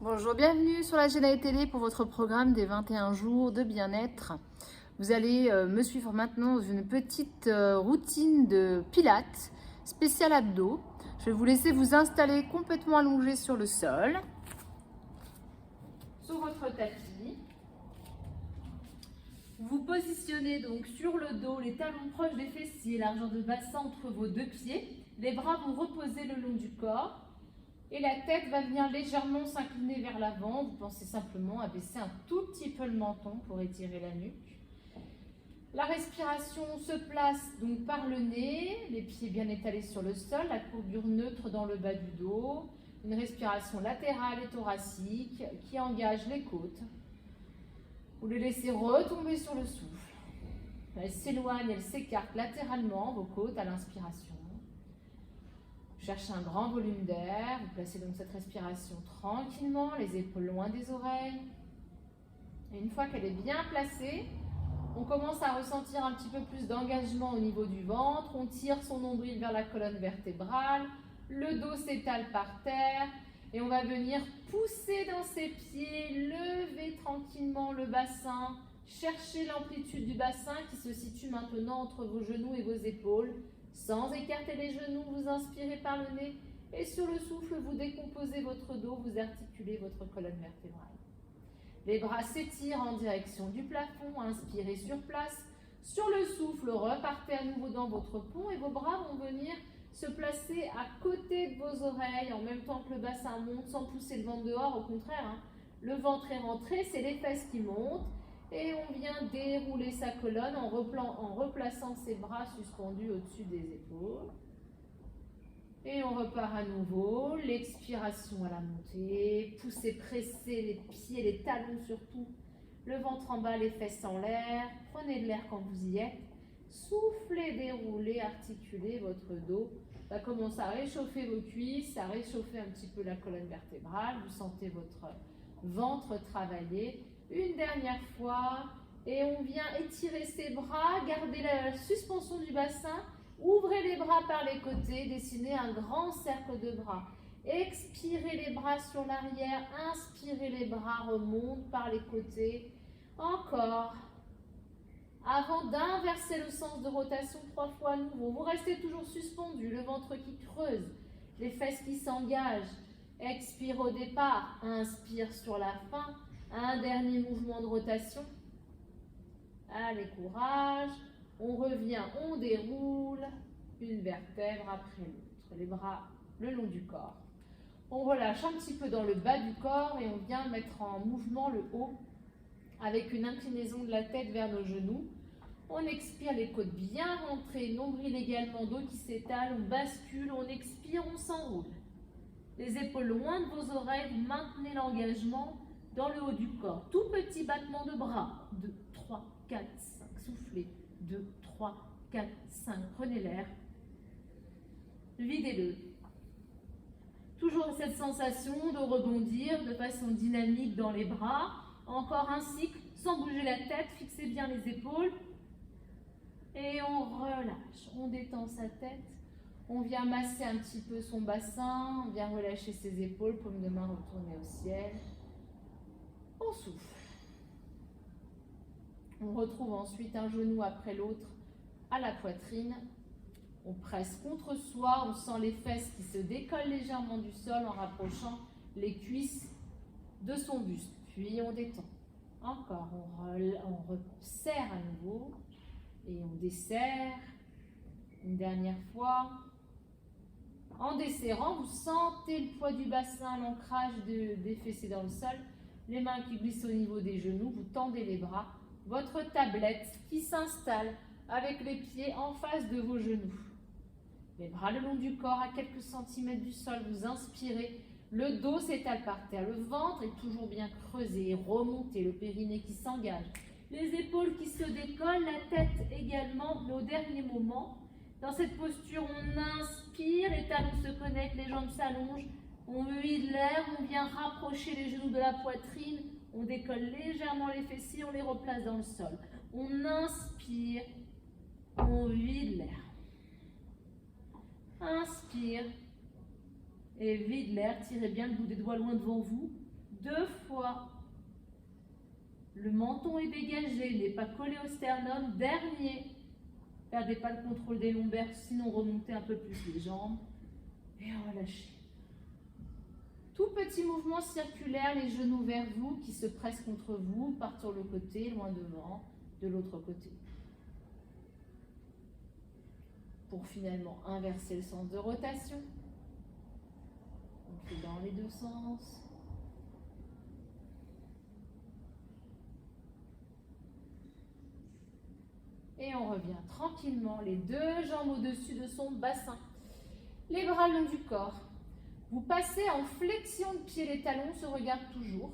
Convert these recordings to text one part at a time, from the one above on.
Bonjour, bienvenue sur la chaîne AETélé pour votre programme des 21 jours de bien-être. Vous allez me suivre maintenant dans une petite routine de pilates spécial abdos. Je vais vous laisser vous installer complètement allongé sur le sol, sur votre tapis. Vous positionnez donc sur le dos, les talons proches des fessiers, largeur de bassin entre vos deux pieds. Les bras vont reposer le long du corps. Et la tête va venir légèrement s'incliner vers l'avant. Vous pensez simplement à baisser un tout petit peu le menton pour étirer la nuque. La respiration se place donc par le nez, les pieds bien étalés sur le sol, la courbure neutre dans le bas du dos. Une respiration latérale et thoracique qui engage les côtes. Vous les laissez retomber sur le souffle. Elle s'éloigne, elle s'écarte latéralement, vos côtes à l'inspiration. Cherchez un grand volume d'air, vous placez donc cette respiration tranquillement, les épaules loin des oreilles. Et une fois qu'elle est bien placée, on commence à ressentir un petit peu plus d'engagement au niveau du ventre. On tire son nombril vers la colonne vertébrale, le dos s'étale par terre et on va venir pousser dans ses pieds, lever tranquillement le bassin, chercher l'amplitude du bassin qui se situe maintenant entre vos genoux et vos épaules. Sans écarter les genoux, vous inspirez par le nez et sur le souffle, vous décomposez votre dos, vous articulez votre colonne vertébrale. Les bras s'étirent en direction du plafond, inspirez sur place. Sur le souffle, repartez à nouveau dans votre pont et vos bras vont venir se placer à côté de vos oreilles en même temps que le bassin monte sans pousser le ventre dehors, au contraire. Le ventre est rentré, c'est les fesses qui montent. Et on vient dérouler sa colonne en replaçant ses bras suspendus au-dessus des épaules. Et on repart à nouveau. L'expiration à la montée. Poussez, pressez les pieds, les talons surtout. Le ventre en bas, les fesses en l'air. Prenez de l'air quand vous y êtes. Soufflez, déroulez, articulez votre dos. Ça commence à réchauffer vos cuisses, à réchauffer un petit peu la colonne vertébrale. Vous sentez votre ventre travailler. Une dernière fois, et on vient étirer ses bras, gardez la suspension du bassin, ouvrez les bras par les côtés, dessinez un grand cercle de bras. Expirez les bras sur l'arrière, inspirez les bras, remontent par les côtés. Encore. Avant d'inverser le sens de rotation 3 fois à nouveau, vous restez toujours suspendu, le ventre qui creuse, les fesses qui s'engagent. Expire au départ, inspire sur la fin. Un dernier mouvement de rotation. Allez, courage. On revient, on déroule une vertèbre après l'autre. Les bras le long du corps. On relâche un petit peu dans le bas du corps et on vient mettre en mouvement le haut avec une inclinaison de la tête vers nos genoux. On expire, les côtes bien rentrées, nombril également, dos qui s'étale. On bascule, on expire, on s'enroule. Les épaules loin de vos oreilles, vous maintenez l'engagement dans le haut du corps. Tout petit battement de bras. 2, 3, 4, 5. Soufflez. 2, 3, 4, 5. Prenez l'air. Videz-le. Toujours cette sensation de rebondir de façon dynamique dans les bras. Encore un cycle, sans bouger la tête. Fixez bien les épaules. Et on relâche. On détend sa tête. On vient masser un petit peu son bassin. On vient relâcher ses épaules, paume de main retournée au ciel. On souffle. On retrouve ensuite un genou après l'autre à la poitrine. On presse contre soi, on sent les fesses qui se décollent légèrement du sol en rapprochant les cuisses de son buste. Puis on détend. Encore, on serre à nouveau et on desserre. Une dernière fois. En desserrant, vous sentez le poids du bassin, l'ancrage des fessiers dans le sol. Les mains qui glissent au niveau des genoux, vous tendez les bras, votre tablette qui s'installe avec les pieds en face de vos genoux. Les bras le long du corps à quelques centimètres du sol, vous inspirez, le dos s'étale par terre, le ventre est toujours bien creusé et remonté, le périnée qui s'engage, les épaules qui se décollent, la tête également, mais au dernier moment. Dans cette posture, on inspire, les talons se connectent, les jambes s'allongent. On vide l'air, on vient rapprocher les genoux de la poitrine, on décolle légèrement les fessiers, on les replace dans le sol. On inspire, on vide l'air. Inspire et vide l'air, tirez bien le bout des doigts loin devant vous. 2 fois. Le menton est dégagé, il n'est pas collé au sternum. Dernier. Perdez pas le contrôle des lombaires, sinon remontez un peu plus les jambes. Et relâchez. Tout petit mouvement circulaire, les genoux vers vous, qui se pressent contre vous, partent sur le côté, loin devant, de l'autre côté. Pour finalement inverser le sens de rotation. On fait dans les deux sens. Et on revient tranquillement, les deux jambes au-dessus de son bassin. Les bras le long du corps. Vous passez en flexion de pied, les talons se regardent toujours.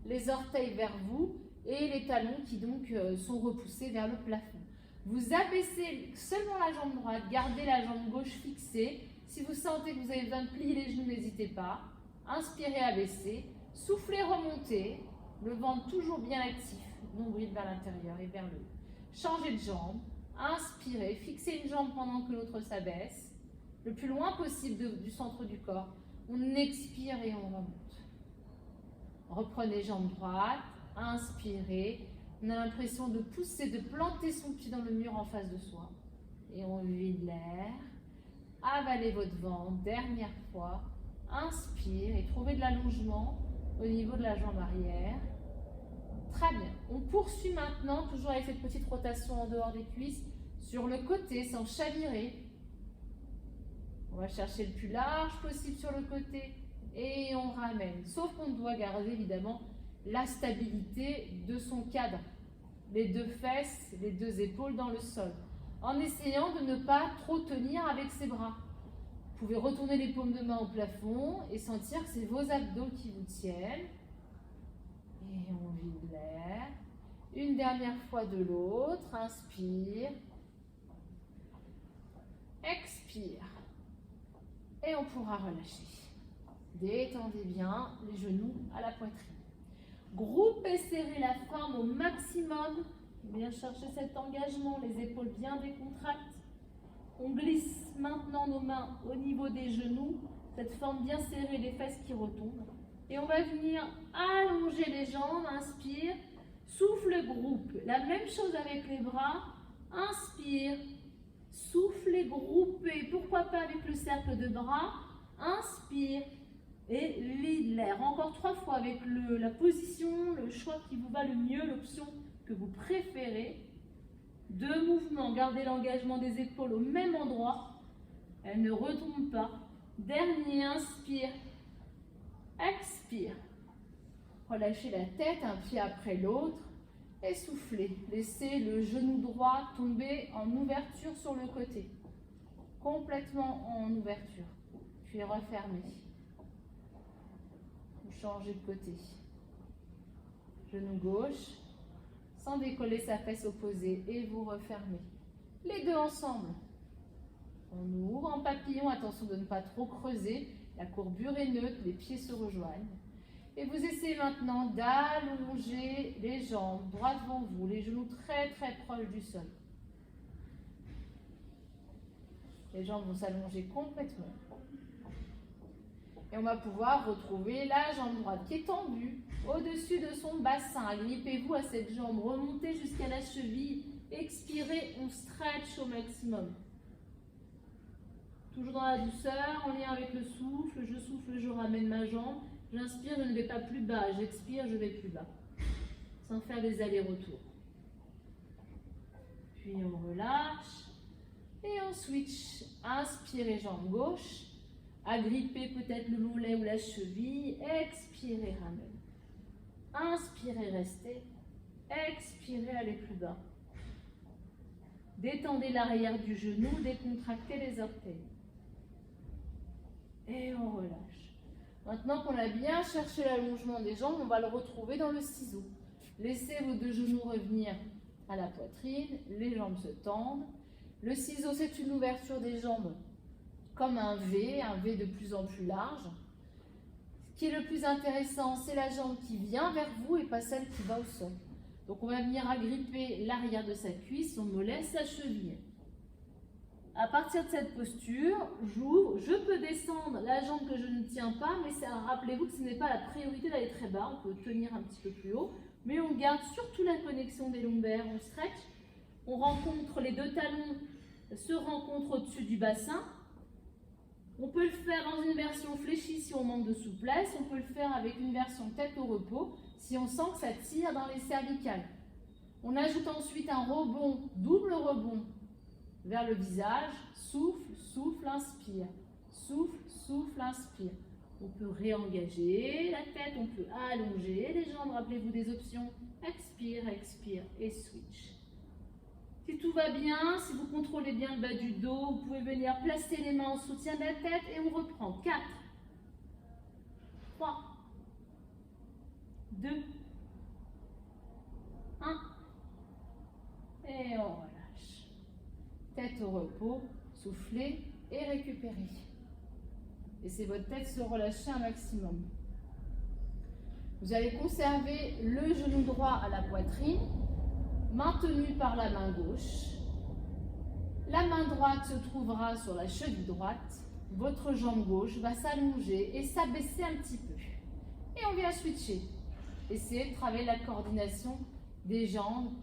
Les orteils vers vous et les talons qui donc sont repoussés vers le plafond. Vous abaissez seulement la jambe droite, gardez la jambe gauche fixée. Si vous sentez que vous avez besoin de plier les genoux, n'hésitez pas. Inspirez, abaissez. Soufflez, remontez. Le ventre toujours bien actif, nombril vers l'intérieur et vers le haut. Changez de jambe, inspirez, fixez une jambe pendant que l'autre s'abaisse, le plus loin possible du centre du corps. On expire et on remonte. Reprenez jambe droite, inspirez. On a l'impression de pousser, de planter son pied dans le mur en face de soi. Et on vide l'air. Avalez votre ventre, dernière fois. Inspire et trouvez de l'allongement au niveau de la jambe arrière. Très bien. On poursuit maintenant, toujours avec cette petite rotation en dehors des cuisses, sur le côté, sans chavirer. On va chercher le plus large possible sur le côté et on ramène. Sauf qu'on doit garder évidemment la stabilité de son cadre. Les deux fesses, les deux épaules dans le sol. En essayant de ne pas trop tenir avec ses bras. Vous pouvez retourner les paumes de main au plafond et sentir que c'est vos abdos qui vous tiennent. Et on vide l'air. Une dernière fois de l'autre. Inspire. Expire. Et on pourra relâcher. Détendez bien les genoux à la poitrine. Groupez, serrez la forme au maximum. Bien chercher cet engagement, les épaules bien décontractes. On glisse maintenant nos mains au niveau des genoux. Cette forme bien serrée, les fesses qui retombent. Et on va venir allonger les jambes. Inspire. Souffle, groupe. La même chose avec les bras. Inspire. Soufflez, groupez. Pourquoi pas avec le cercle de bras. Inspire. Et vide l'air. Encore 3 fois avec la position, le choix qui vous va le mieux, l'option que vous préférez. 2 mouvements. Gardez l'engagement des épaules au même endroit. Elles ne retombent pas. Dernier, inspire. Expire. Relâchez la tête, un pied après l'autre. Et soufflez. Laissez le genou droit tomber en ouverture sur le côté. Complètement en ouverture. Puis refermez. Vous changez de côté. Genou gauche. Sans décoller sa fesse opposée. Et vous refermez. Les deux ensemble. On ouvre en papillon. Attention de ne pas trop creuser. La courbure est neutre. Les pieds se rejoignent. Et vous essayez maintenant d'allonger les jambes droit devant vous, les genoux très très proches du sol. Les jambes vont s'allonger complètement. Et on va pouvoir retrouver la jambe droite qui est tendue au-dessus de son bassin. Agrippez-vous à cette jambe, remontez jusqu'à la cheville, expirez, on stretch au maximum. Toujours dans la douceur, en lien avec le souffle, je ramène ma jambe. J'inspire, je ne vais pas plus bas. J'expire, je vais plus bas. Sans faire des allers-retours. Puis on relâche. Et on switch. Inspirez, jambe gauche. Agrippez peut-être le mollet ou la cheville. Expirez, ramène. Inspirez, restez. Expirez, allez plus bas. Détendez l'arrière du genou. Décontractez les orteils. Et on relâche. Maintenant qu'on a bien cherché l'allongement des jambes, on va le retrouver dans le ciseau. Laissez vos deux genoux revenir à la poitrine, les jambes se tendent. Le ciseau, c'est une ouverture des jambes comme un V de plus en plus large. Ce qui est le plus intéressant, c'est la jambe qui vient vers vous et pas celle qui va au sol. Donc on va venir agripper l'arrière de sa cuisse, son mollet, sa cheville. À partir de cette posture, j'ouvre, je peux descendre la jambe que je ne tiens pas, mais rappelez-vous que ce n'est pas la priorité d'aller très bas, on peut tenir un petit peu plus haut, mais on garde surtout la connexion des lombaires, on stretch, on rencontre les deux talons, se rencontrent au-dessus du bassin. On peut le faire dans une version fléchie si on manque de souplesse, on peut le faire avec une version tête au repos si on sent que ça tire dans les cervicales. On ajoute ensuite un rebond, double rebond, vers le visage, souffle, souffle, inspire, souffle, souffle, inspire. On peut réengager la tête, on peut allonger les jambes, rappelez-vous des options, expire, expire et switch. Si tout va bien, si vous contrôlez bien le bas du dos, vous pouvez venir placer les mains en soutien de la tête et on reprend. 4, 3, 2, 1 et on relâche. Tête au repos, soufflez et récupérez. Laissez votre tête se relâcher un maximum. Vous allez conserver le genou droit à la poitrine, maintenu par la main gauche. La main droite se trouvera sur la cheville droite. Votre jambe gauche va s'allonger et s'abaisser un petit peu. Et on vient switcher. Essayez de travailler la coordination des jambes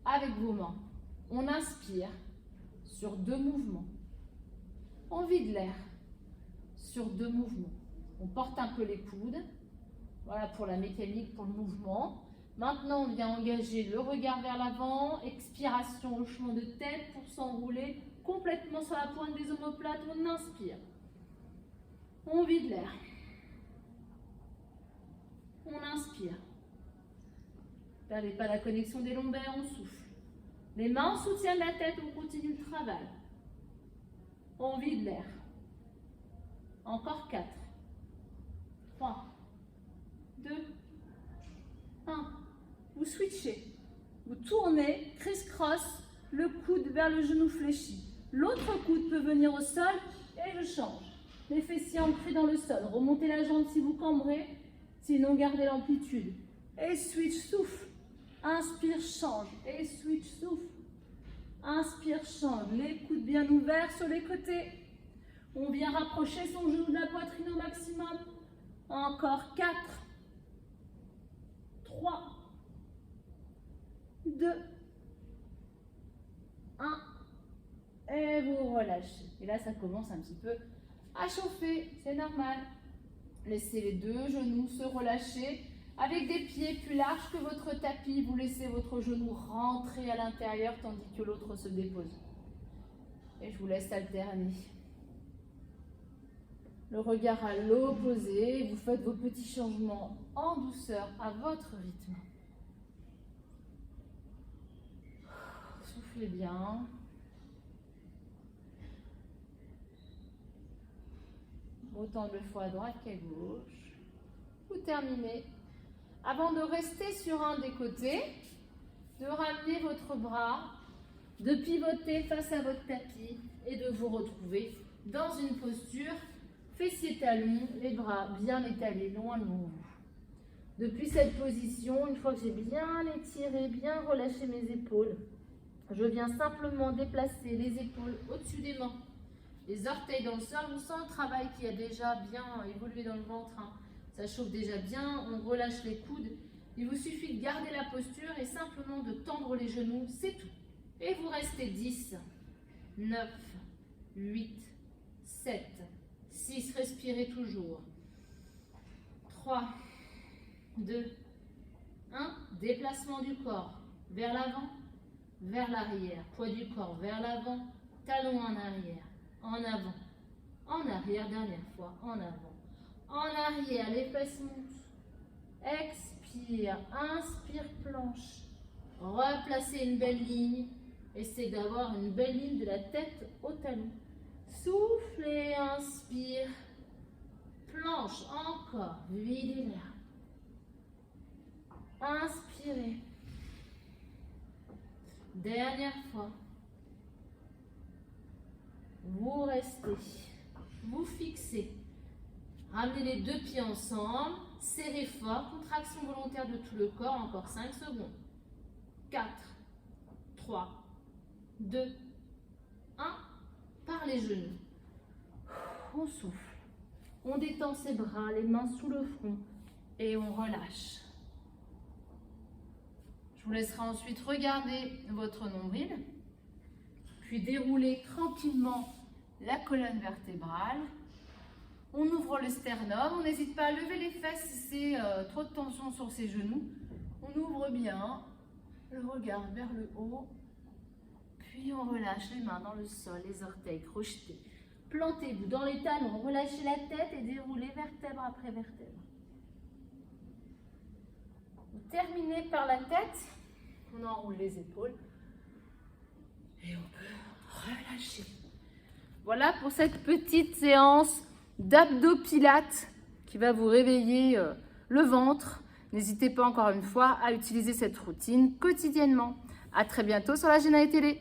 avec vos mains. On inspire sur 2 mouvements. On vide l'air sur 2 mouvements. On porte un peu les coudes. Voilà pour la mécanique, pour le mouvement. Maintenant, on vient engager le regard vers l'avant. Expiration, hochement de tête pour s'enrouler complètement sur la pointe des omoplates. On inspire. On vide l'air. On inspire. Ne perdez pas la connexion des lombaires, on souffle. Les mains en soutien de la tête, on continue le travail. On vide l'air. Encore 4, 3, 2, 1. Vous switchez. Vous tournez, criss-cross, le coude vers le genou fléchi. L'autre coude peut venir au sol et je change. Les fessiers ancrés dans le sol. Remontez la jambe si vous cambrez, sinon gardez l'amplitude. Et switch, souffle. Inspire, change. Et switch, souffle. Inspire, change. Les coudes bien ouverts sur les côtés. On vient rapprocher son genou de la poitrine au maximum. Encore 4, 3, 2, 1. Et vous relâchez. Et là, ça commence un petit peu à chauffer. C'est normal. Laissez les 2 genoux se relâcher. Avec des pieds plus larges que votre tapis, vous laissez votre genou rentrer à l'intérieur tandis que l'autre se dépose. Et je vous laisse alterner. Le regard à l'opposé, vous faites vos petits changements en douceur à votre rythme. Soufflez bien. Autant de fois à droite qu'à gauche. Vous terminez. Avant de rester sur un des côtés, de ramener votre bras, de pivoter face à votre tapis et de vous retrouver dans une posture fessiers talons, les bras bien étalés loin de vous. Depuis cette position, une fois que j'ai bien étiré, bien relâché mes épaules, je viens simplement déplacer les épaules au-dessus des mains. Les orteils dans le sol, on sent le travail qui a déjà bien évolué dans le ventre. Ça chauffe déjà bien, on relâche les coudes. Il vous suffit de garder la posture et simplement de tendre les genoux, c'est tout. Et vous restez 10, 9, 8, 7, 6, respirez toujours. 3, 2, 1, déplacement du corps vers l'avant, vers l'arrière. Poids du corps vers l'avant, talon en arrière, en avant, en arrière, dernière fois, en avant. En arrière, les fesses montent. Expire, inspire, planche. Replacez une belle ligne. Essayez d'avoir une belle ligne de la tête au talon. Soufflez, inspire. Planche, encore. Videz l'air. Inspirez. Dernière fois. Vous restez. Vous fixez. Ramenez les 2 pieds ensemble, serrez fort, contraction volontaire de tout le corps, encore 5 secondes. 4, 3, 2, 1, par les genoux. On souffle. On détend ses bras, les mains sous le front et on relâche. Je vous laisserai ensuite regarder votre nombril, puis dérouler tranquillement la colonne vertébrale. On ouvre le sternum, on n'hésite pas à lever les fesses si c'est trop de tension sur ses genoux. On ouvre bien le regard vers le haut, puis on relâche les mains dans le sol, les orteils crochetés. Plantez-vous dans les talons, relâchez la tête et déroulez vertèbre après vertèbre. Vous terminez par la tête, on enroule les épaules et on peut relâcher. Voilà pour cette petite séance d'abdos-pilates qui va vous réveiller le ventre. N'hésitez pas encore une fois à utiliser cette routine quotidiennement. À très bientôt sur la Genae Télé.